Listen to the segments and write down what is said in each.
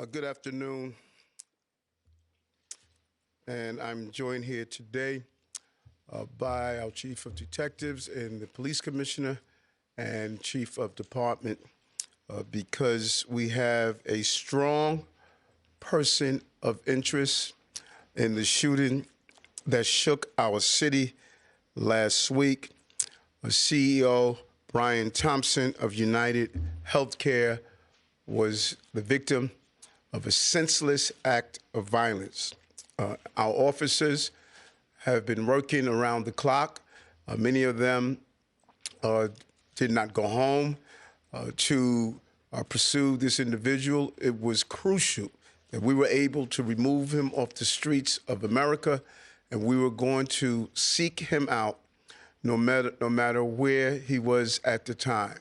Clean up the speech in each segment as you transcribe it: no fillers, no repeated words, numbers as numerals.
Good afternoon, and I'm joined here today by our Chief of Detectives and the Police Commissioner and Chief of Department because we have a strong person of interest in the shooting that shook our city last week. CEO Brian Thompson of UnitedHealthcare was the victim of a senseless act of violence. Our officers have been working around the clock. Many of them did not go home to pursue this individual. It was crucial that we were able to remove him off the streets of America, and we were going to seek him out no matter where he was at the time.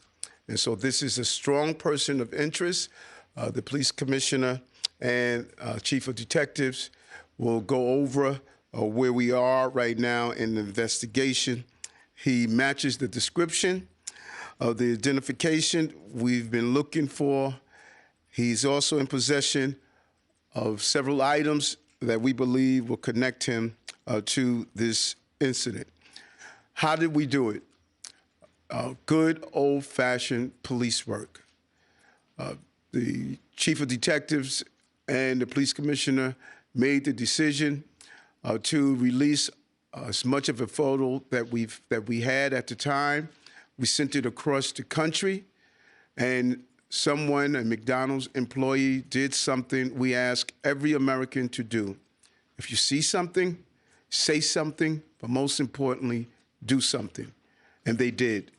And so this is a strong person of interest. The police commissioner and chief of detectives will go over where we are right now in the investigation. He matches the description of the identification we've been looking for. He's also in possession of several items that we believe will connect him to this incident. How did we do it? Good old-fashioned police work. The chief of detectives and the police commissioner made the decision to release as much of a photo that we had at the time. We sent it across the country, and someone, a McDonald's employee, did something we ask every American to do. If you see something, say something, but most importantly, do something. And they did.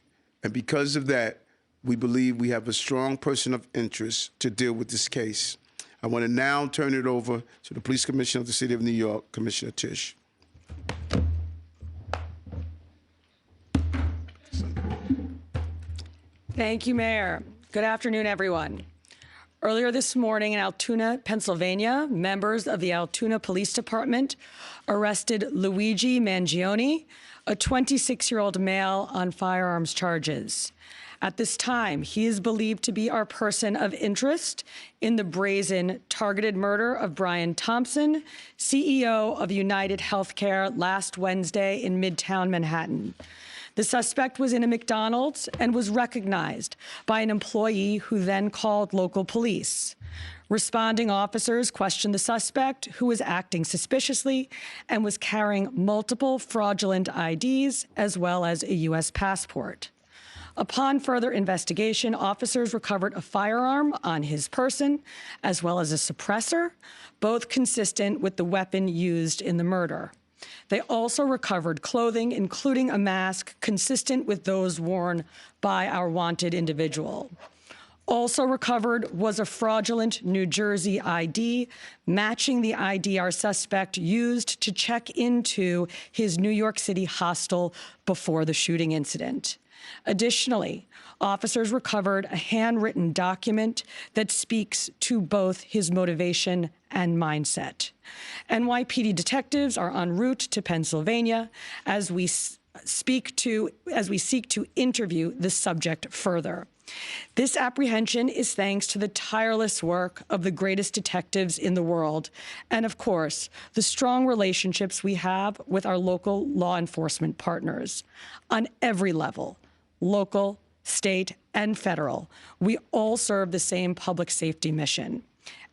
And because of that, we believe we have a strong person of interest to deal with this case. I want to now turn it over to the Police Commissioner of the City of New York, Commissioner Tisch. Thank you, Mayor. Good afternoon, everyone. Earlier this morning in Altoona, Pennsylvania, members of the Altoona Police Department arrested Luigi Mangione, a 26-year-old male, on firearms charges. At this time, he is believed to be our person of interest in the brazen targeted murder of Brian Thompson, CEO of UnitedHealthcare, last Wednesday in Midtown Manhattan. The suspect was in a McDonald's and was recognized by an employee who then called local police. Responding officers questioned the suspect, who was acting suspiciously and was carrying multiple fraudulent IDs as well as a U.S. passport. Upon further investigation, officers recovered a firearm on his person as well as a suppressor, both consistent with the weapon used in the murder. They also recovered clothing, including a mask consistent with those worn by our wanted individual. Also recovered was a fraudulent New Jersey ID, matching the ID our suspect used to check into his New York City hostel before the shooting incident. Additionally, officers recovered a handwritten document that speaks to both his motivation and mindset. NYPD detectives are en route to Pennsylvania as we seek to interview the subject further. This apprehension is thanks to the tireless work of the greatest detectives in the world, and of course, the strong relationships we have with our local law enforcement partners. On every level, local, state, and federal, we all serve the same public safety mission.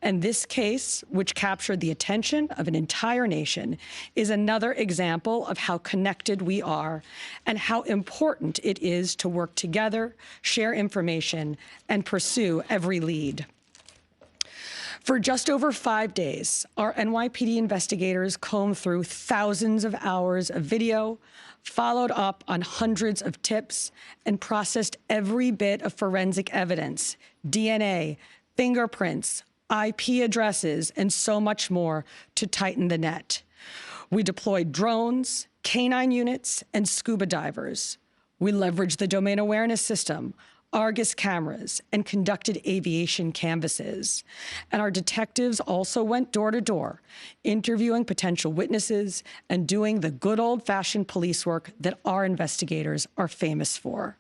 And this case, which captured the attention of an entire nation, is another example of how connected we are and how important it is to work together, share information, and pursue every lead. For just over 5 days, our NYPD investigators combed through thousands of hours of video, followed up on hundreds of tips, and processed every bit of forensic evidence, DNA, fingerprints, IP addresses, and so much more to tighten the net. We deployed drones, canine units, and scuba divers. We leveraged the domain awareness system, Argus cameras, and conducted aviation canvasses. And our detectives also went door to door, interviewing potential witnesses and doing the good old-fashioned police work that our investigators are famous for.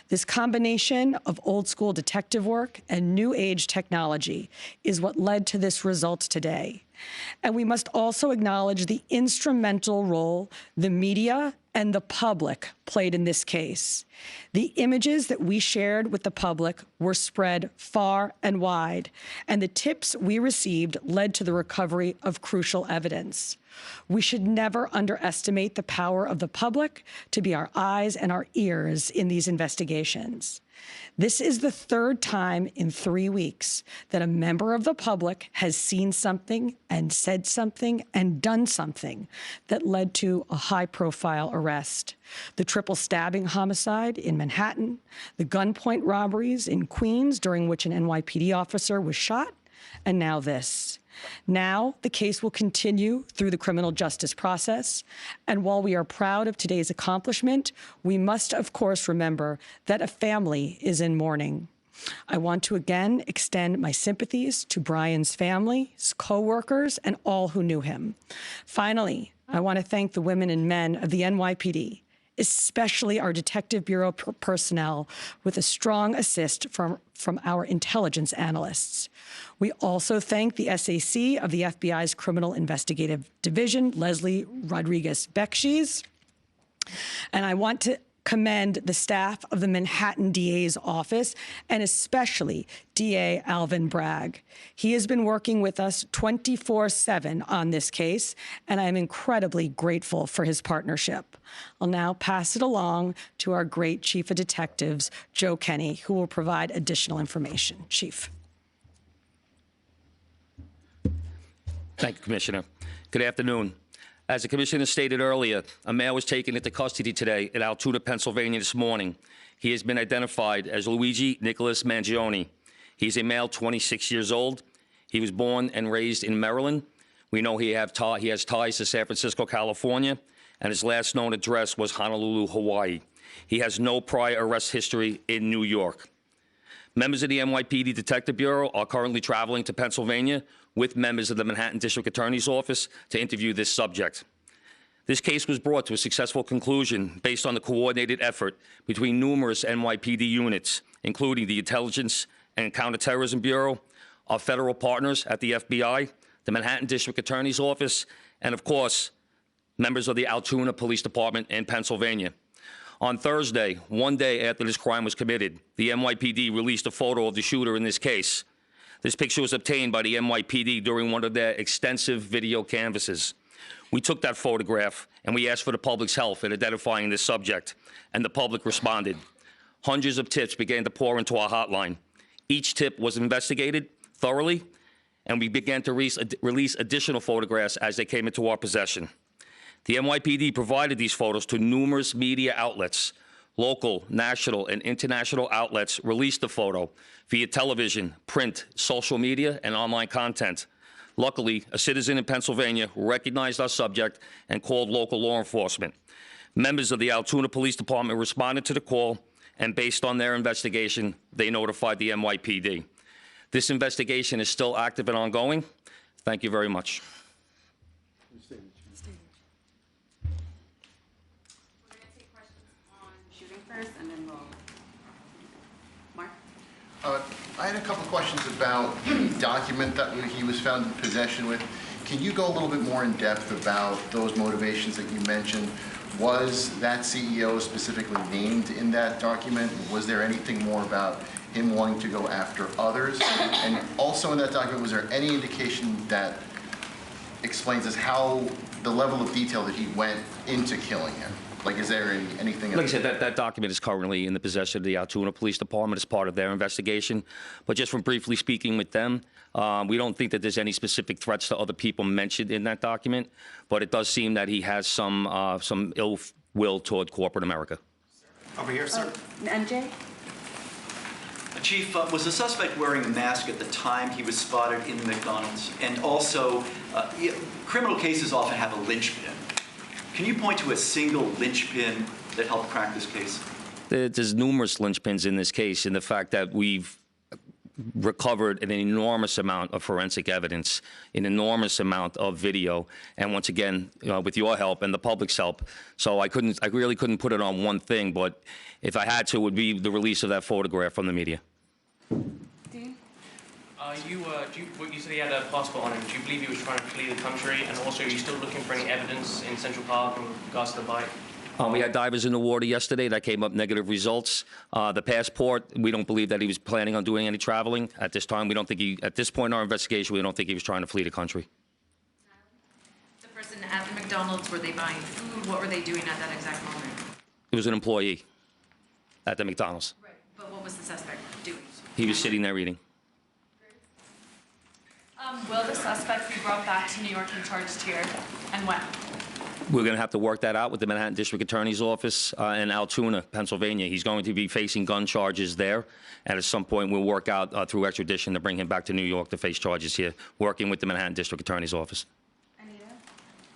This combination of old school detective work and new age technology is what led to this result today. And we must also acknowledge the instrumental role the media and the public played in this case. The images that we shared with the public were spread far and wide, and the tips we received led to the recovery of crucial evidence. We should never underestimate the power of the public to be our eyes and our ears in these investigations. This is the third time in 3 weeks that a member of the public has seen something and said something and done something that led to a high-profile arrest. The triple stabbing homicide in Manhattan, the gunpoint robberies in Queens during which an NYPD officer was shot, and now this. Now, the case will continue through the criminal justice process, and while we are proud of today's accomplishment, we must, of course, remember that a family is in mourning. I want to again extend my sympathies to Brian's family, his co-workers, and all who knew him. Finally, I want to thank the women and men of the NYPD, especially our Detective Bureau personnel, with a strong assist from our intelligence analysts. We also thank the SAC of the FBI's Criminal Investigative Division, Leslie Rodriguez-Bekshies. And I want to commend the staff of the Manhattan DA's office, and especially DA Alvin Bragg. He has been working with us 24/7 on this case, and I am incredibly grateful for his partnership. I'll now pass it along to our great Chief of Detectives, Joe Kenny, who will provide additional information. Chief. Thank you, Commissioner. Good afternoon. As the Commissioner stated earlier, a male was taken into custody today in Altoona, Pennsylvania this morning. He has been identified as Luigi Nicholas Mangione. He's a male, 26 years old. He was born and raised in Maryland. We know he has ties to San Francisco, California, and his last known address was Honolulu, Hawaii. He has no prior arrest history in New York. Members of the NYPD Detective Bureau are currently traveling to Pennsylvania with members of the Manhattan District Attorney's Office to interview this subject. This case was brought to a successful conclusion based on the coordinated effort between numerous NYPD units, including the Intelligence and Counterterrorism Bureau, our federal partners at the FBI, the Manhattan District Attorney's Office, and of course, members of the Altoona Police Department in Pennsylvania. On Thursday, one day after this crime was committed, the NYPD released a photo of the shooter in this case. This picture was obtained by the NYPD during one of their extensive video canvasses. We took that photograph and we asked for the public's help in identifying this subject, and the public responded. Hundreds of tips began to pour into our hotline. Each tip was investigated thoroughly, and we began to release additional photographs as they came into our possession. The NYPD provided these photos to numerous media outlets. Local, national, and international outlets released the photo via television, print, social media, and online content. Luckily, a citizen in Pennsylvania recognized our subject and called local law enforcement. Members of the Altoona Police Department responded to the call, and based on their investigation, they notified the NYPD. This investigation is still active and ongoing. Thank you very much. And then we'll... Mark? I had a couple of questions about the document that he was found in possession with. Can you go a little bit more in depth about those motivations that you mentioned? Was that CEO specifically named in that document? Was there anything more about him wanting to go after others? And also in that document, was there any indication that explains us how the level of detail that he went into killing him? Like, is there anything? Like I said, that document is currently in the possession of the Altoona Police Department as part of their investigation. But just from briefly speaking with them, we don't think that there's any specific threats to other people mentioned in that document. But it does seem that he has some ill will toward corporate America. Over here, sir. MJ? Chief, was the suspect wearing a mask at the time he was spotted in McDonald's? And also, criminal cases often have a linchpin. Can you point to a single linchpin that helped crack this case? There's numerous linchpins in this case, in the fact that we've recovered an enormous amount of forensic evidence, an enormous amount of video, and once again, with your help and the public's help. So I really couldn't put it on one thing, but if I had to, it would be the release of that photograph from the media. Dean? You said he had a passport on him. Do you believe he was trying to flee the country? And also, are you still looking for any evidence in Central Park in regards to the bike? We had divers in the water yesterday. That came up negative results. The passport, we don't believe that he was planning on doing any traveling at this time. We don't think at this point in our investigation, we don't think he was trying to flee the country. The person at the McDonald's, were they buying food? What were they doing at that exact moment? He was an employee at the McDonald's. Right. But what was the suspect doing? He was sitting there eating. Will the suspect be brought back to New York and charged here, and when? We're going to have to work that out with the Manhattan District Attorney's Office in Altoona, Pennsylvania. He's going to be facing gun charges there, and at some point we'll work out through extradition to bring him back to New York to face charges here, working with the Manhattan District Attorney's Office. Anita?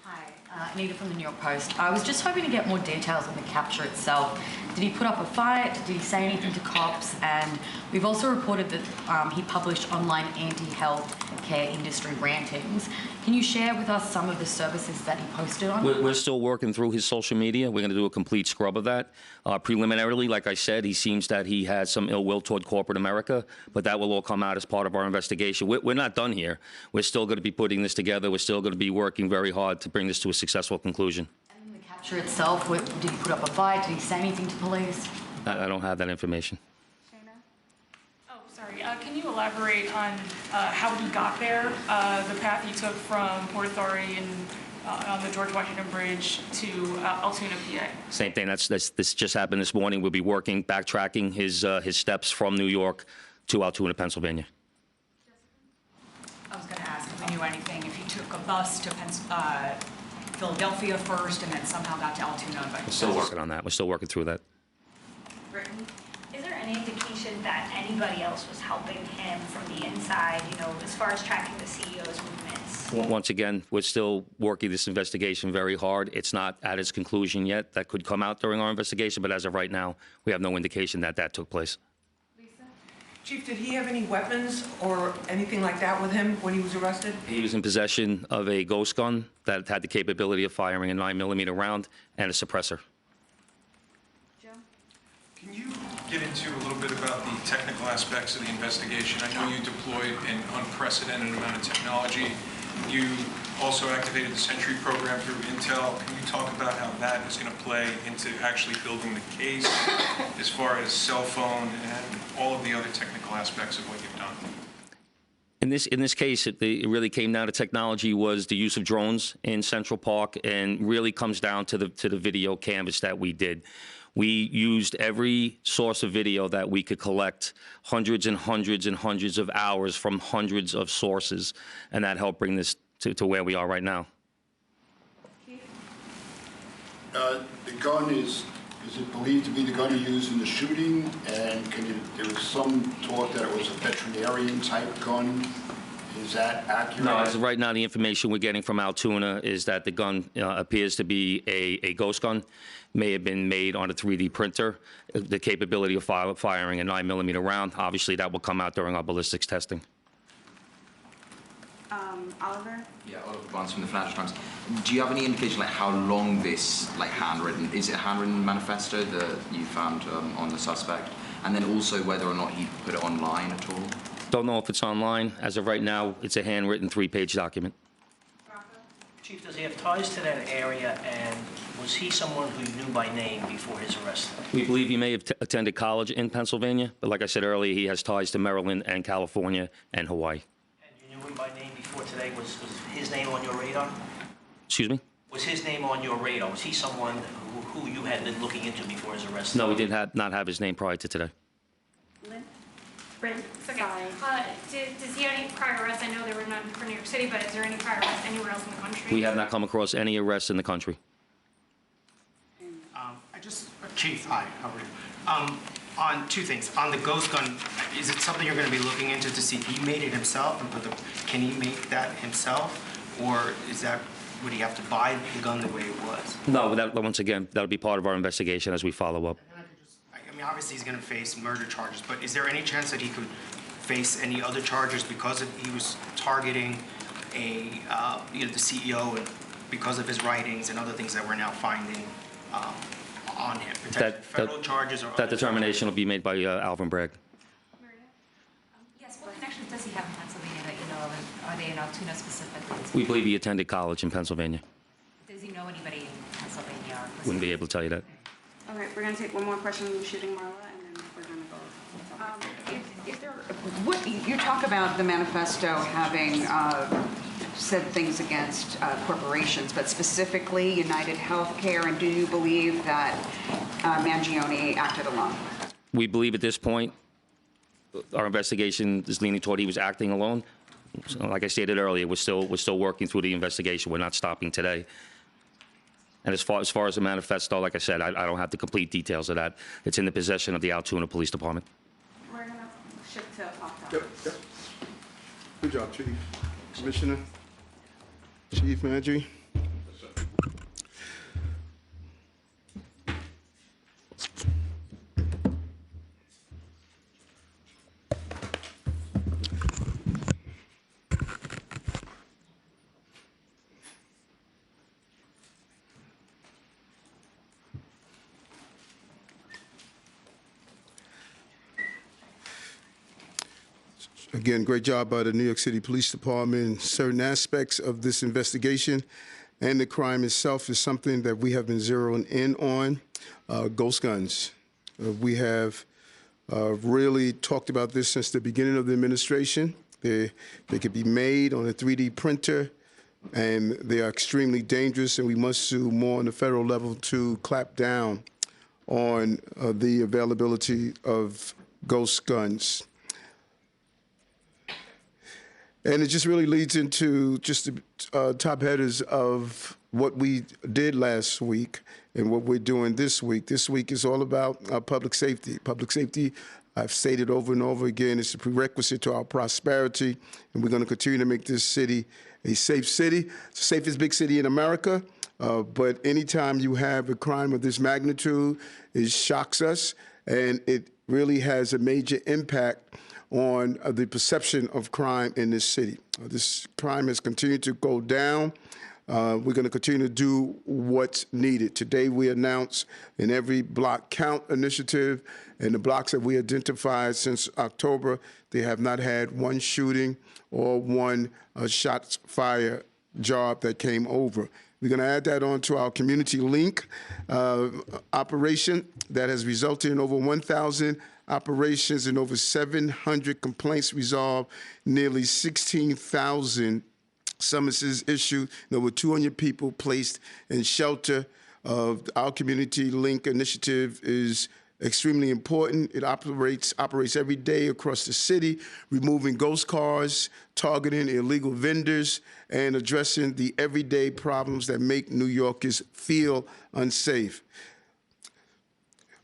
Hi, Anita from the New York Post. I was just hoping to get more details on the capture itself. Did he put up a fight? Did he say anything to cops? And we've also reported that he published online anti-health care industry rantings. Can you share with us some of the services that he posted on? We're still working through his social media. We're going to do a complete scrub of that. Preliminarily, like I said, he seems that he has some ill will toward corporate America, but that will all come out as part of our investigation. We're not done here. We're still going to be putting this together. We're still going to be working very hard to bring this to a successful conclusion. And the capture itself, did he put up a fight? Did he say anything to police? I don't have that information. Oh, sorry. Can you elaborate on how he got there, the path he took from Port Authority and on the George Washington Bridge to Altoona, PA? Same thing. This just happened this morning. We'll be working, backtracking his steps from New York to Altoona, Pennsylvania. I was going to ask if we knew anything, if he took a bus to Philadelphia first and then somehow got to Altoona. But We're still working on that. We're still working through that. Brittany? Is there any indication that anybody else was helping him from the inside, as far as tracking the CEO's movements? Once again, we're still working this investigation very hard. It's not at its conclusion yet. That could come out during our investigation, but as of right now, we have no indication that that took place. Chief, did he have any weapons or anything like that with him when he was arrested? He was in possession of a ghost gun that had the capability of firing a 9mm round and a suppressor. Can you get into a little bit about the technical aspects of the investigation? I know you deployed an unprecedented amount of technology. You also activated the Sentry program through Intel. Can you talk about how that is going to play into actually building the case as far as cell phone and all of the other technical aspects of what you've done? In this case, it really came down to technology was the use of drones in Central Park, and really comes down to the video canvas that we did. We used every source of video that we could collect, hundreds and hundreds and hundreds of hours from hundreds of sources, and that helped bring this to where we are right now. The gun is it believed to be the gun you used in the shooting? And there was some talk that it was a veterinarian type gun. Is that accurate? No, as of right now, the information we're getting from Altoona is that the gun appears to be a ghost gun. May have been made on a 3D printer. The capability of firing a 9mm round. Obviously, that will come out during our ballistics testing. Oliver? Yeah, Oliver Barnes from the Financial Times. Do you have any indication how long this handwritten, is it a handwritten manifesto that you found on the suspect? And then also whether or not he put it online at all? Don't know if it's online. As of right now, it's a handwritten 3-page document. Chief, does he have ties to that area, and was he someone who you knew by name before his arrest? We believe he may have attended college in Pennsylvania, but like I said earlier, he has ties to Maryland and California and Hawaii. And you knew him by name before today? Was his name on your radar? Excuse me? Was his name on your radar? Was he someone who you had been looking into before his arrest? No, we did not have his name prior to today. Lynn? Brittany? Does he have any prior arrests? I know there were none for New York City, but is there any prior arrests anywhere else in the country? We have not come across any arrests in the country. Chief, hi, how are you? On two things. On the ghost gun, is it something you're going to be looking into to see if he made it himself? And can he make that himself? Or would he have to buy the gun the way it was? No, once again, that'll be part of our investigation as we follow up. I mean, obviously he's going to face murder charges, but is there any chance that he could face any other charges because he was targeting the CEO and because of his writings and other things that we're now finding on him? Federal charges or that determination will be made by Alvin Bragg. Yes, what connections does he have in Pennsylvania that you know of, and are they in Altoona specifically? We believe he attended college in Pennsylvania. Does he know anybody in Pennsylvania? Wouldn't be able to tell you that. Okay, we're gonna take one more question from shooting Marla, and then we're gonna go. If there, what you talk about the manifesto having said things against corporations, but specifically UnitedHealthcare, and do you believe that Mangione acted alone? We believe at this point, our investigation is leaning toward he was acting alone. So, like I stated earlier, we're still working through the investigation. We're not stopping today. And as far as the manifesto, like I said, I don't have the complete details of that. It's in the possession of the Altoona Police Department. We're gonna shift to opt-out. Yep. Good job, Chief. Commissioner, Chief Mangione. Again, great job by the New York City Police Department. In certain aspects of this investigation and the crime itself is something that we have been zeroing in on. Ghost guns. We have really talked about this since the beginning of the administration. They could be made on a 3D printer, and they are extremely dangerous, and we must do more on the federal level to clamp down on the availability of ghost guns. And it just really leads into just the top headers of what we did last week and what we're doing this week. This week is all about public safety. Public safety, I've stated over and over again, is a prerequisite to our prosperity, and we're going to continue to make this city a safe city. It's the safest big city in America, but anytime you have a crime of this magnitude, it shocks us, and it really has a major impact on the perception of crime in this city. This crime has continued to go down. We're going to continue to do what's needed. Today we announced an Every Block Count initiative, and the blocks that we identified since October, they have not had one shooting or one shots fired job that came over. We're going to add that on to our Community Link operation that has resulted in over 1,000 operations and over 700 complaints resolved, nearly 16,000 summonses issued, and over 200 people placed in shelter. Our Community Link initiative is extremely important. It operates every day across the city, removing ghost cars, targeting illegal vendors, and addressing the everyday problems that make New Yorkers feel unsafe.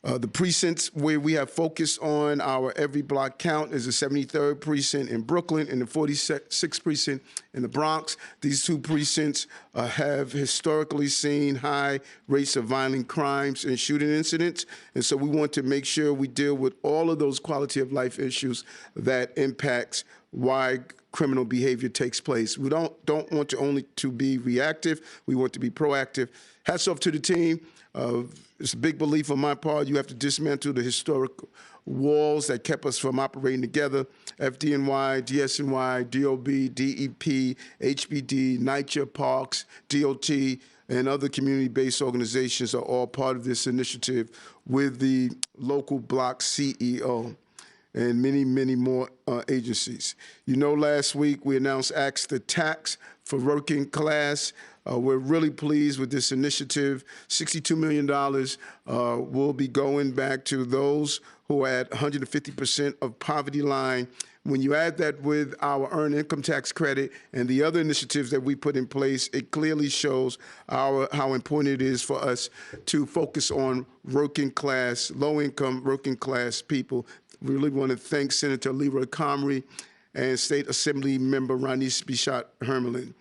The precincts where we have focused on our Every Block Count is the 73rd precinct in Brooklyn and the 46th precinct in the Bronx. These two precincts have historically seen high rates of violent crimes and shooting incidents, and so we want to make sure we deal with all of those quality of life issues that impacts why criminal behavior takes place. We don't want to only to be reactive, we want to be proactive. Hats off to the team. It's a big belief on my part. You have to dismantle the historic walls that kept us from operating together. FDNY, DSNY, DOB, DEP, HBD, NYCHA, Parks, DOT, and other community-based organizations are all part of this initiative with the local block CEO and many, many more agencies. You know, last week we announced Axe the Tax for working class. We're really pleased with this initiative. $62 million will be going back to those who are at 150% of poverty line. When you add that with our earned income tax credit and the other initiatives that we put in place, it clearly shows how important it is for us to focus on working class, low-income working class people. We really want to thank Senator Leroy Comrie and State Assembly Member Ronise Bichat-Hermelin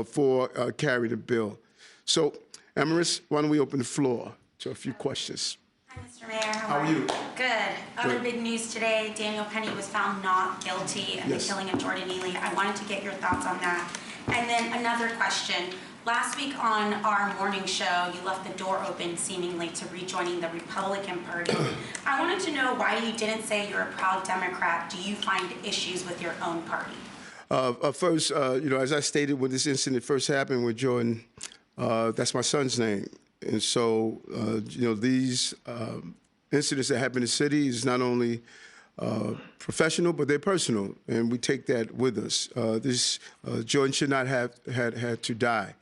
for carrying the bill. So, Amaris, why don't we open the floor to a few questions? Hi, Mr. Mayor, How are you? Good. Other Good. big news today, Daniel Penny was found not guilty of the killing of Jordan Neely. I wanted to get your thoughts on that. And then another question. Last week on our morning show, you left the door open seemingly to rejoining the Republican Party. I wanted to know why you didn't say you're a proud Democrat. Do you find issues with your own party? First, as I stated when this incident first happened with Jordan, that's my son's name. And so, these incidents that happen in the city is not only professional, but they're personal, and we take that with us. Jordan should not have had to die.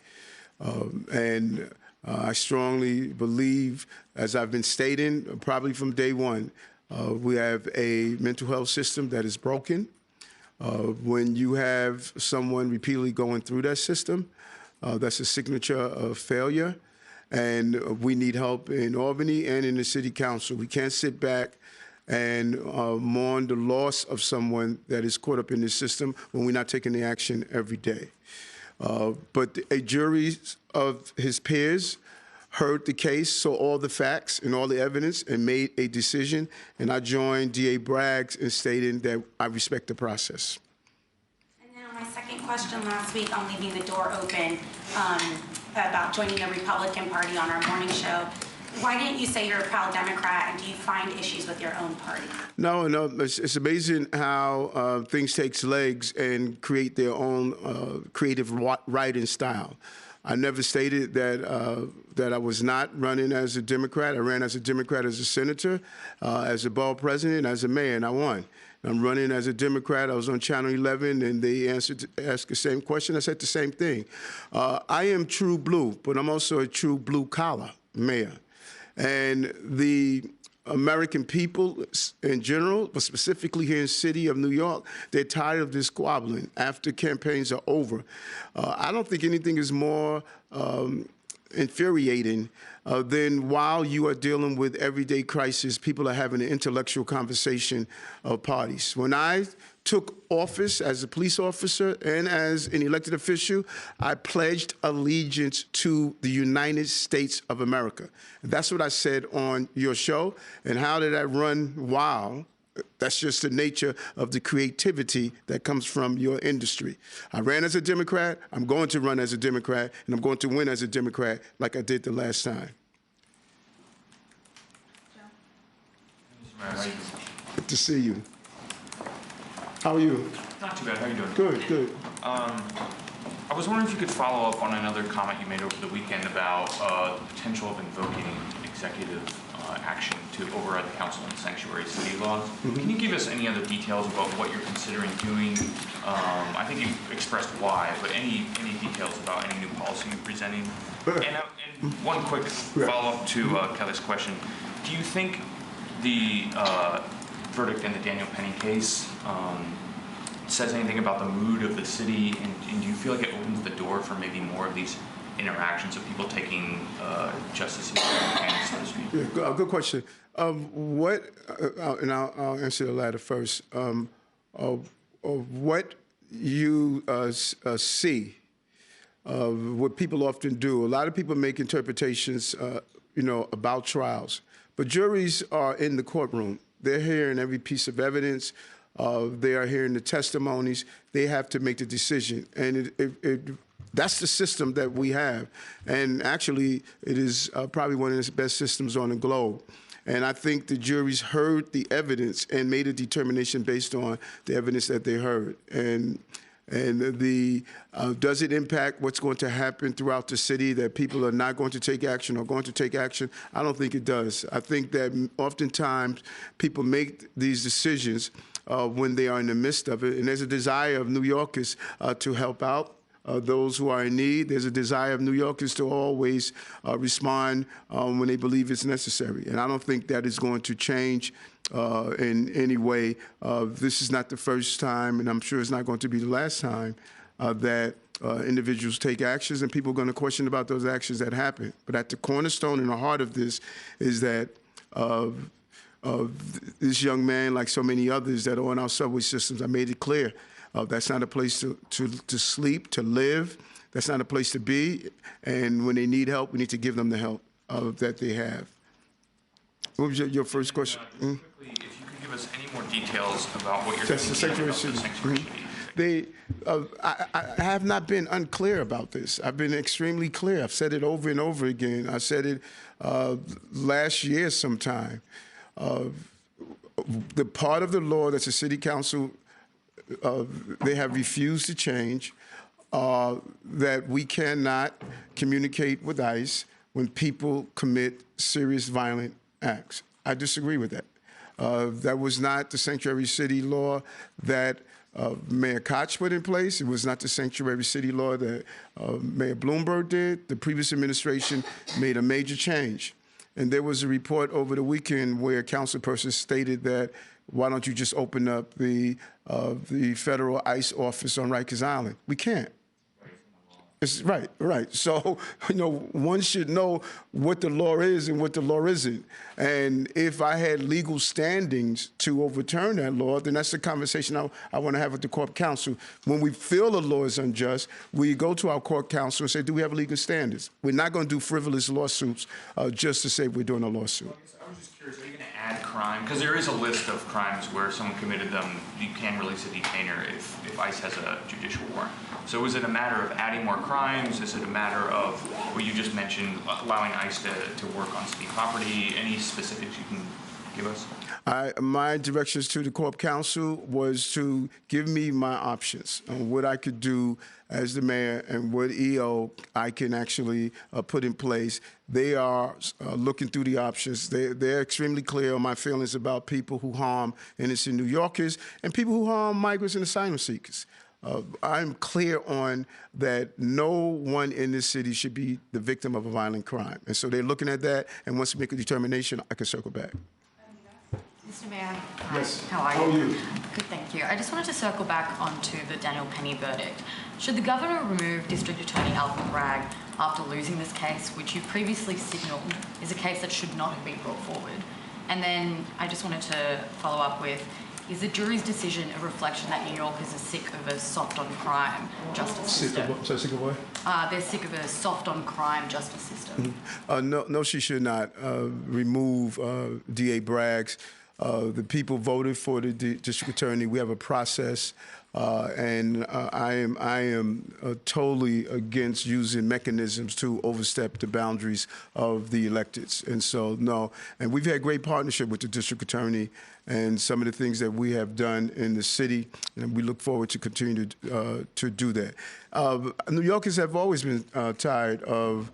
And I strongly believe, as I've been stating, probably from day one, we have a mental health system that is broken. When you have someone repeatedly going through that system, that's a signature of failure. And we need help in Albany and in the city council. We can't sit back and mourn the loss of someone that is caught up in this system when we're not taking the action every day. But a jury of his peers heard the case, saw all the facts and all the evidence, and made a decision. And I joined DA Braggs in stating that I respect the process. And then on my second question last week on leaving the door open about joining the Republican Party on our morning show, why didn't you say you're a proud Democrat, and do you find issues with your own party? No, it's amazing how things take legs and create their own creative writing style. I never stated that I was not running as a Democrat. I ran as a Democrat as a senator, as a borough president, as a mayor, and I won. I'm running as a Democrat. I was on Channel 11, and they asked the same question. I said the same thing. I am true blue, but I'm also a true blue-collar mayor. And the American people in general, but specifically here in the city of New York, they're tired of this squabbling after campaigns are over. I don't think anything is more infuriating than while you are dealing with everyday crisis, people are having an intellectual conversation of parties. When I took office as a police officer and as an elected official, I pledged allegiance to the United States of America. That's what I said on your show. And how did I run wild? That's just the nature of the creativity that comes from your industry. I ran as a Democrat, I'm going to run as a Democrat, and I'm going to win as a Democrat like I did the last time. Good to see you. How are you? Not too bad. How are you doing? Good, good. I was wondering if you could follow up on another comment you made over the weekend about the potential of invoking executive action to override the council and sanctuary city laws. Mm-hmm. Can you give us any other details about what you're considering doing? I think you've expressed why, but any details about any new policy you're presenting? And one quick follow-up to Kelly's question. Do you think the verdict in the Daniel Penny case says anything about the mood of the city, and do you feel like it opens the door for maybe more of these interactions of people taking justice into their hands, so to speak? Yeah, good question. And I'll answer the latter first. What you see, what people often do, a lot of people make interpretations, about trials, but juries are in the courtroom. They're hearing every piece of evidence. They are hearing the testimonies. They have to make the decision. And that's the system that we have. And actually, it is probably one of the best systems on the globe. And I think the juries heard the evidence and made a determination based on the evidence that they heard. And does it impact what's going to happen throughout the city, that people are not going to take action or going to take action? I don't think it does. I think that oftentimes people make these decisions when they are in the midst of it. And there's a desire of New Yorkers to help out those who are in need. There's a desire of New Yorkers to always respond when they believe it's necessary. And I don't think that is going to change in any way. This is not the first time, and I'm sure it's not going to be the last time, that individuals take actions, and people are going to question about those actions that happen. But at the cornerstone and the heart of this is that this young man, like so many others that are on our subway systems, I made it clear. That's not a place to sleep, to live. That's not a place to be. And when they need help, we need to give them the help that they have. What was your first question? Quickly, if you could give us any more details about what you're That's the thinking sanctuary about city. the sanctuary city. I have not been unclear about this. I've been extremely clear. I've said it over and over again. I said it last year sometime. The part of the law that the city council, they have refused to change, that we cannot communicate with ICE when people commit serious violent acts. I disagree with that. That was not the sanctuary city law that Mayor Koch put in place. It was not the sanctuary city law that Mayor Bloomberg did. The previous administration made a major change. And there was a report over the weekend where a councilperson stated that, why don't you just open up the federal ICE office on Rikers Island? We can't. It's right. So, one should know what the law is and what the law isn't. And if I had legal standings to overturn that law, then that's the conversation I want to have with the court counsel. When we feel the law is unjust, we go to our court counsel and say, do we have legal standards? We're not going to do frivolous lawsuits just to say we're doing a lawsuit. I was just curious, are you going to add crime? Because there is a list of crimes where someone committed them, you can release a detainer if ICE has a judicial warrant. So is it a matter of adding more crimes? Is it a matter of what you just mentioned, allowing ICE to work on city property? Any specifics you can give us? My directions to the Corp Counsel was to give me my options on what I could do as the mayor and what EO I can actually put in place. They are looking through the options. They're extremely clear on my feelings about people who harm innocent New Yorkers and people who harm migrants and asylum seekers. I'm clear on that no one in this city should be the victim of a violent crime. And so they're looking at that, and once we make a determination, I can circle back. Mr. Mayor. Yes. How are How are you? Good, thank you. I just wanted to circle back onto the Daniel Penny verdict. Should the governor remove District Attorney Alvin Bragg after losing this case, which you previously signalled is a case that should not have been brought forward? And then I just wanted to follow up with, is the jury's decision a reflection that New Yorkers are sick of a soft-on-crime justice system? Sick of what? They're sick of a soft-on-crime justice system. No, she should not remove D.A. Bragg's. The people voted for the district attorney. We have a process, and I am totally against using mechanisms to overstep the boundaries of the electeds. And so, no. And we've had great partnership with the district attorney and some of the things that we have done in the city, and we look forward to continue to do that. New Yorkers have always been tired of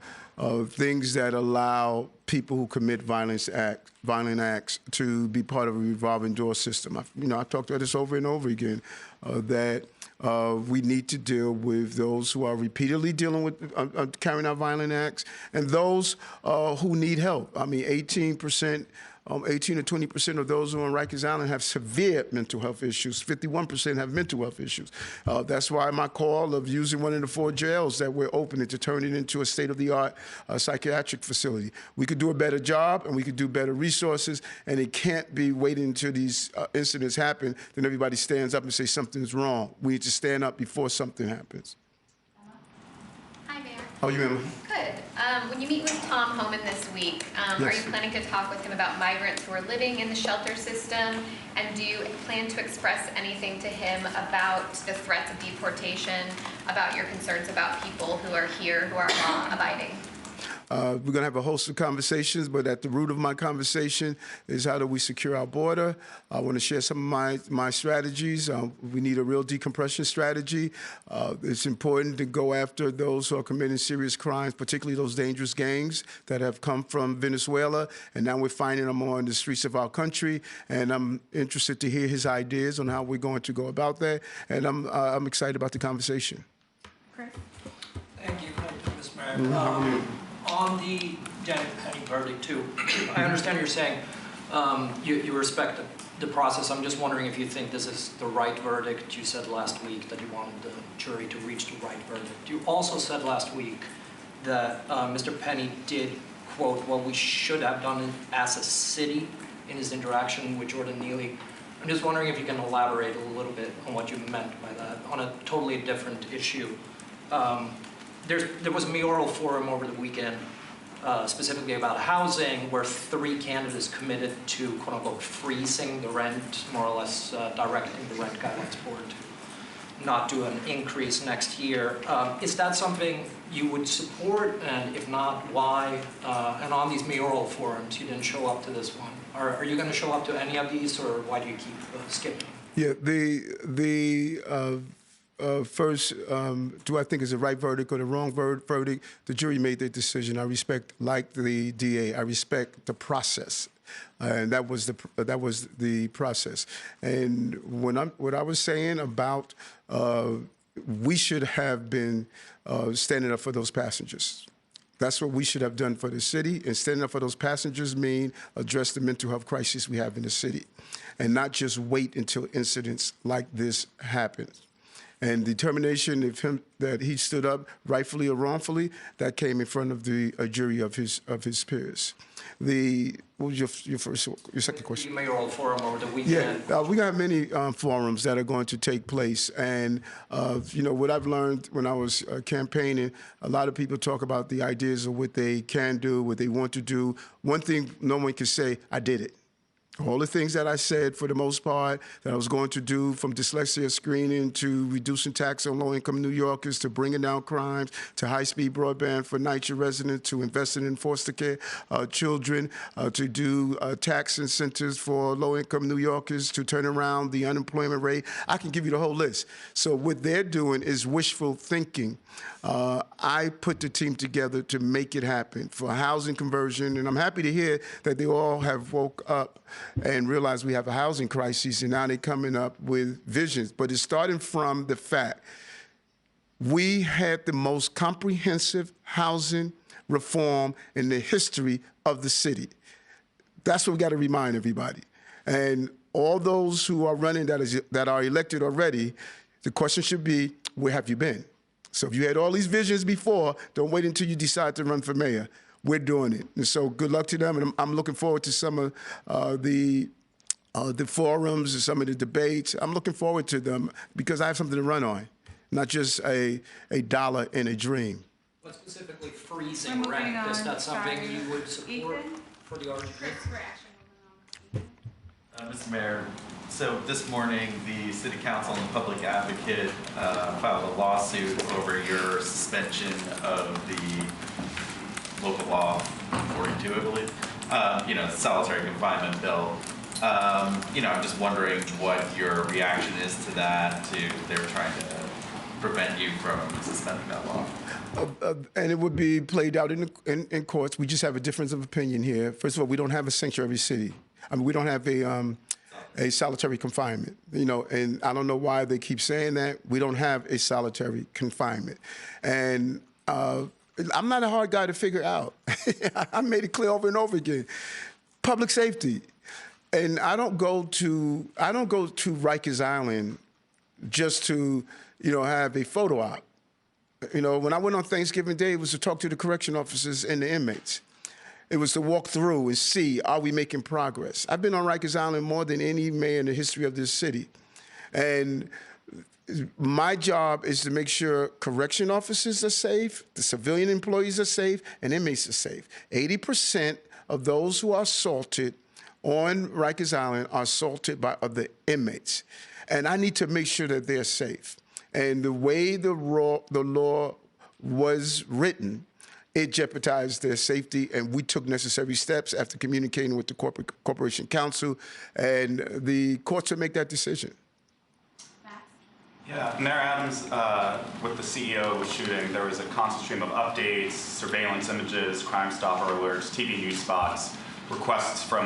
things that allow people who commit violent acts to be part of a revolving door system. I've talked about this over and over again, that we need to deal with those who are repeatedly dealing with carrying out violent acts and those who need help. 18 to 20% of those who are on Rikers Island have severe mental health issues. 51% have mental health issues. That's why my call of using one of the 4 jails that we're opening to turn it into a state-of-the-art psychiatric facility. We could do a better job, and we could do better resources, and it can't be waiting until these incidents happen, then everybody stands up and says something's wrong. We need to stand up before something happens. Hi, Mayor. How are you, Emma? Good. When you meet with Tom Homan this week, are you planning to talk with him about migrants who are living in the shelter system? And do you plan to express anything to him about the threats of deportation, about your concerns about people who are here who are law-abiding? We're going to have a host of conversations, but at the root of my conversation is how do we secure our border. I want to share some of my strategies. We need a real decompression strategy. It's important to go after those who are committing serious crimes, particularly those dangerous gangs that have come from Venezuela, and now we're finding them on the streets of our country. And I'm interested to hear his ideas on how we're going to go about that, and I'm excited about the conversation. Thank you, Mr. Mayor. On the Daniel Penny verdict, too, I understand you're saying you respect the process. I'm just wondering if you think this is the right verdict. You said last week that you wanted the jury to reach the right verdict. You also said last week that Mr. Penny did, quote, what we should have done as a city in his interaction with Jordan Neely. I'm just wondering if you can elaborate a little bit on what you meant by that on a totally different issue. There was a mayoral forum over the weekend specifically about housing, where 3 candidates committed to quote-unquote freezing the rent, more or less directing the rent guidelines board to not do an increase next year. Is that something you would support, and if not, why? And on these mayoral forums, you didn't show up to this one. Are you going to show up to any of these, or why do you keep skipping? Yeah, first, do I think it's the right verdict or the wrong verdict? The jury made their decision. I respect, like the DA, I respect the process. And that was the process. And what I was saying about we should have been standing up for those passengers. That's what we should have done for the city. And standing up for those passengers mean address the mental health crisis we have in the city, and not just wait until incidents like this happen. And determination of him that he stood up, rightfully or wrongfully, that came in front of a jury of his peers. What was your second question? The mayoral forum over the weekend. Yeah, we got many forums that are going to take place, and you know what I've learned when I was campaigning. A lot of people talk about the ideas of what they can do, what they want to do. One thing no one can say, I did it. All the things that I said, for the most part, that I was going to do, from dyslexia screening to reducing tax on low-income New Yorkers to bringing down crimes to high-speed broadband for NYCHA residents to investing in foster care children to do tax incentives for low-income New Yorkers to turn around the unemployment rate. I can give you the whole list. So what they're doing is wishful thinking. I put the team together to make it happen for housing conversion, and I'm happy to hear that they all have woke up and realized we have a housing crisis, and now they're coming up with visions. But it's starting from the fact we had the most comprehensive housing reform in the history of the city. That's what we got to remind everybody. And all those who are running that are elected already, the question should be, where have you been? So if you had all these visions before, don't wait until you decide to run for mayor. We're doing it. And so good luck to them. And I'm looking forward to some of the forums and some of the debates. I'm looking forward to them because I have something to run on, not just a dollar in a dream. But specifically freezing rent, is that something you would support for the RGP? Mr. Mayor, so this morning the City Council and the Public Advocate filed a lawsuit over your suspension of the local law 42, I believe, you know, solitary confinement bill. You know, I'm just wondering what your reaction is to that, they're trying to prevent you from suspending that law. And it would be played out in courts. We just have a difference of opinion here. First of all, we don't have a sanctuary city. I mean, we don't have a solitary confinement, you know, and I don't know why they keep saying that. We don't have a solitary confinement. And I'm not a hard guy to figure out. I made it clear over and over again. Public safety. And I don't go to Rikers Island just to, you know, have a photo op. You know, when I went on Thanksgiving Day, it was to talk to the correction officers and the inmates. It was to walk through and see, are we making progress? I've been on Rikers Island more than any mayor in the history of this city. And my job is to make sure correction officers are safe, the civilian employees are safe, and inmates are safe. 80% of those who are assaulted on Rikers Island are assaulted by other inmates. And I need to make sure that they're safe. And the way the law was written, it jeopardized their safety, and we took necessary steps after communicating with the Corporation Counsel, and the courts will make that decision. Yeah, Mayor Adams, with the CEO shooting, there was a constant stream of updates, surveillance images, Crime Stopper alerts, TV news spots, requests for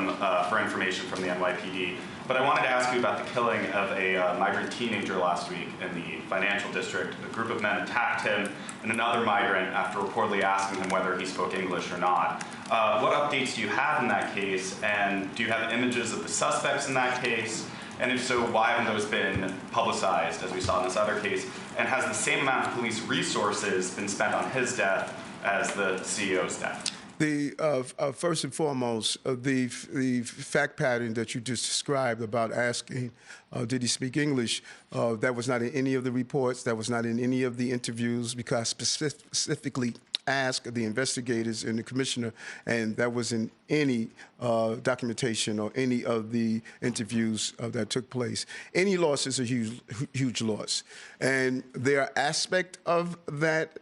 information from the NYPD. But I wanted to ask you about the killing of a migrant teenager last week in the financial district. A group of men attacked him and another migrant after reportedly asking him whether he spoke English or not. What updates do you have in that case? And do you have images of the suspects in that case? And if so, why haven't those been publicized, as we saw in this other case? And has the same amount of police resources been spent on his death as the CEO's death? First and foremost, the fact pattern that you just described about asking, did he speak English, that was not in any of the reports, that was not in any of the interviews, because I specifically asked the investigators and the commissioner, and that wasn't any documentation or any of the interviews that took place. Any loss is a huge loss. And there are aspects of that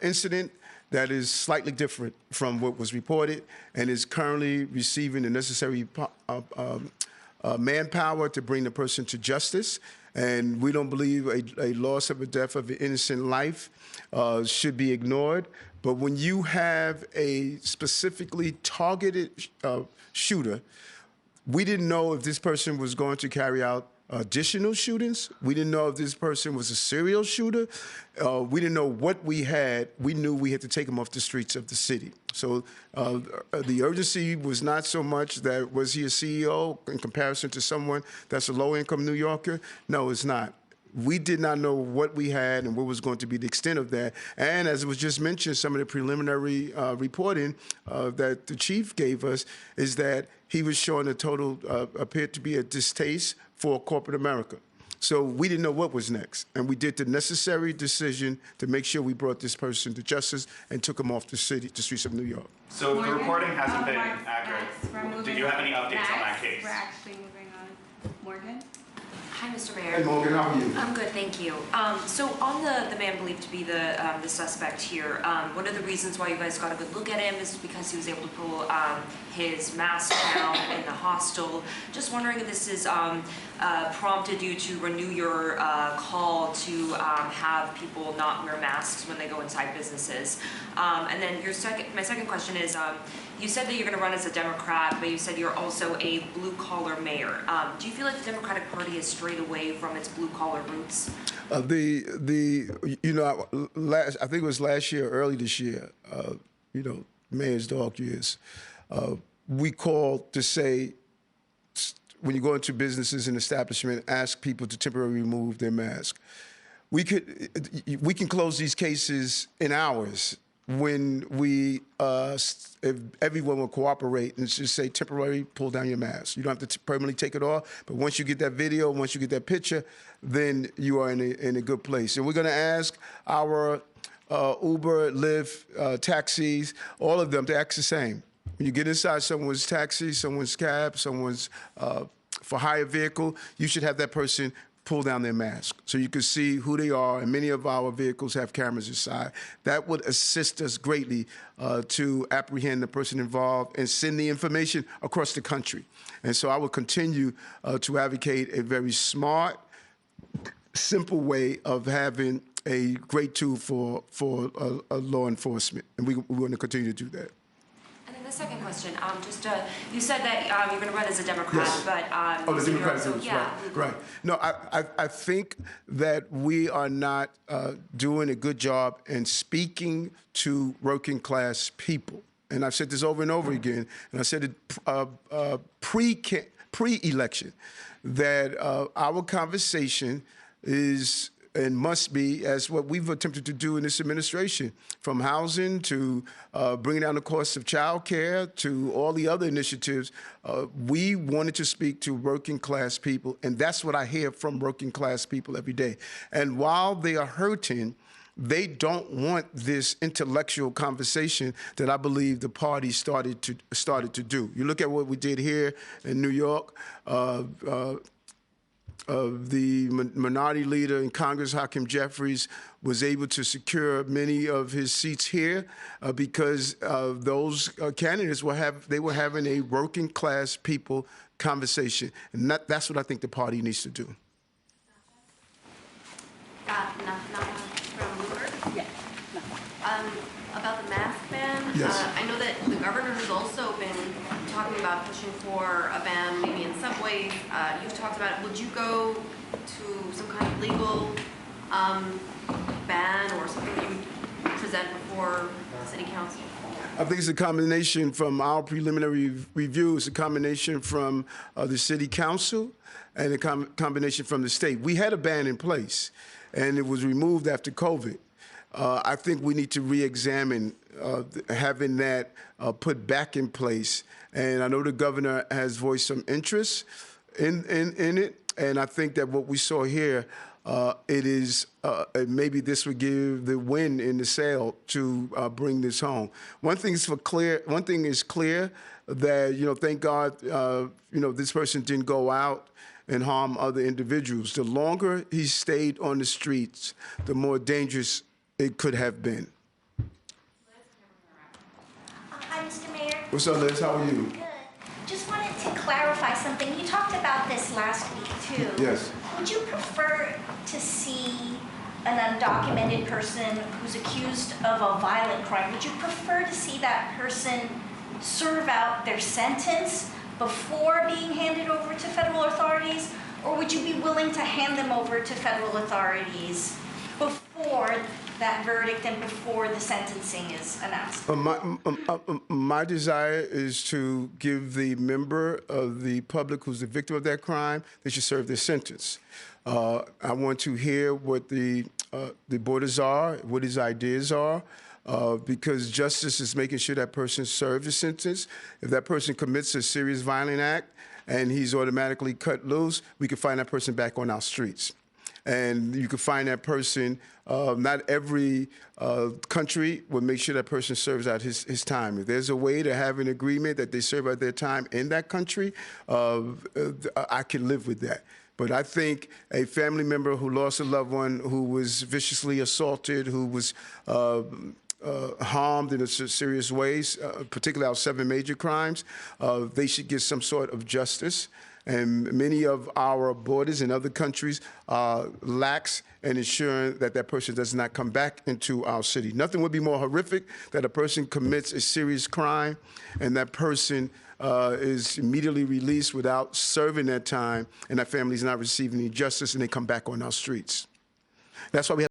incident that is slightly different from what was reported and is currently receiving the necessary manpower to bring the person to justice. And we don't believe a loss of a death of an innocent life should be ignored. But when you have a specifically targeted shooter, we didn't know if this person was going to carry out additional shootings. We didn't know if this person was a serial shooter. We didn't know what we had. We knew we had to take him off the streets of the city. So the urgency was not so much that was he a CEO in comparison to someone that's a low-income New Yorker. No, it's not. We did not know what we had and what was going to be the extent of that. And as it was just mentioned, some of the preliminary reporting that the chief gave us is that he was showing a total, appeared to be a distaste for corporate America. So we didn't know what was next. And we did the necessary decision to make sure we brought this person to justice and took him off the streets of New York. So if the reporting hasn't been accurate, do you have any updates on that case? We're actually moving on. Morgan? Hi, Mr. Mayor. Hey, Morgan, how are you? I'm good, thank you. So on the man believed to be the suspect here, one of the reasons why you guys got a good look at him is because he was able to pull his mask down in the hostel. Just wondering if this is prompted you to renew your call to have people not wear masks when they go inside businesses. And then my second question is, you said that you're going to run as a Democrat, but you said you're also a blue-collar mayor. Do you feel like the Democratic Party has strayed away from its blue-collar roots? I think it was last year, early this year, mayor's dog years, we called to say, when you go into businesses and establishment, ask people to temporarily remove their mask. We can close these cases in hours when if everyone will cooperate and just say temporarily pull down your mask. You don't have to permanently take it off, but once you get that video, once you get that picture, then you are in a good place. And we're going to ask our Uber, Lyft, taxis, all of them to act the same. When you get inside someone's taxi, someone's cab, someone's for hire vehicle, you should have that person pull down their mask so you can see who they are, and many of our vehicles have cameras inside. That would assist us greatly to apprehend the person involved and send the information across the country. And so I will continue to advocate a very smart, simple way of having a great tool for law enforcement, and we're going to continue to do that. And then the second question, you said that you're going to run as a Democrat, Yes. but The Democratic also, groups, yeah. right. No, I think that we are not doing a good job in speaking to working class people. And I've said this over and over again, and I said it pre-election, that our conversation is and must be, as what we've attempted to do in this administration, from housing to bringing down the cost of child care to all the other initiatives. We wanted to speak to working class people, and that's what I hear from working class people every day. And while they are hurting, they don't want this intellectual conversation that I believe the party started to do. You look at what we did here in New York. The minority leader in Congress, Hakeem Jeffries, was able to secure many of his seats here because those candidates were having a working class people conversation, and that's what I think the party needs to do. From Bloomberg? Yeah. About the mask ban. Yes. I know that the governor has also been talking about pushing for a ban maybe in subways. You've talked about it. Would you go to some kind of legal ban or something that you would present before the city council? I think it's a combination from our preliminary review. It's a combination from the city council and a combination from the state. We had a ban in place, and it was removed after COVID. I think we need to re-examine having that put back in place. And I know the governor has voiced some interest in it. And I think that what we saw here maybe this would give the win in the sale to bring this home. One thing is clear that, thank God, this person didn't go out and harm other individuals. The longer he stayed on the streets, the more dangerous it could have been. Hi, Mr. Mayor. What's up, Liz? How are you? Good. Just wanted to clarify something. You talked about this last week, too. Yes. Would you prefer to see an undocumented person who's accused of a violent crime? Would you prefer to see that person serve out their sentence before being handed over to federal authorities? Or would you be willing to hand them over to federal authorities before that verdict and before the sentencing is announced? My desire is to give the member of the public who's the victim of that crime, they should serve their sentence. I want to hear what the borders are, what his ideas are, because justice is making sure that person serves a sentence. If that person commits a serious violent act and he's automatically cut loose, we can find that person back on our streets. And you can find that person, not every country will make sure that person serves out his time. If there's a way to have an agreement that they serve out their time in that country, I can live with that. But I think a family member who lost a loved one, who was viciously assaulted, who was harmed in serious ways, particularly our 7 major crimes, they should get some sort of justice. And many of our borders in other countries lax in ensuring that that person does not come back into our city. Nothing would be more horrific that a person commits a serious crime and that person is immediately released without serving that time, and that family is not receiving any justice, and they come back on our streets. That's why we have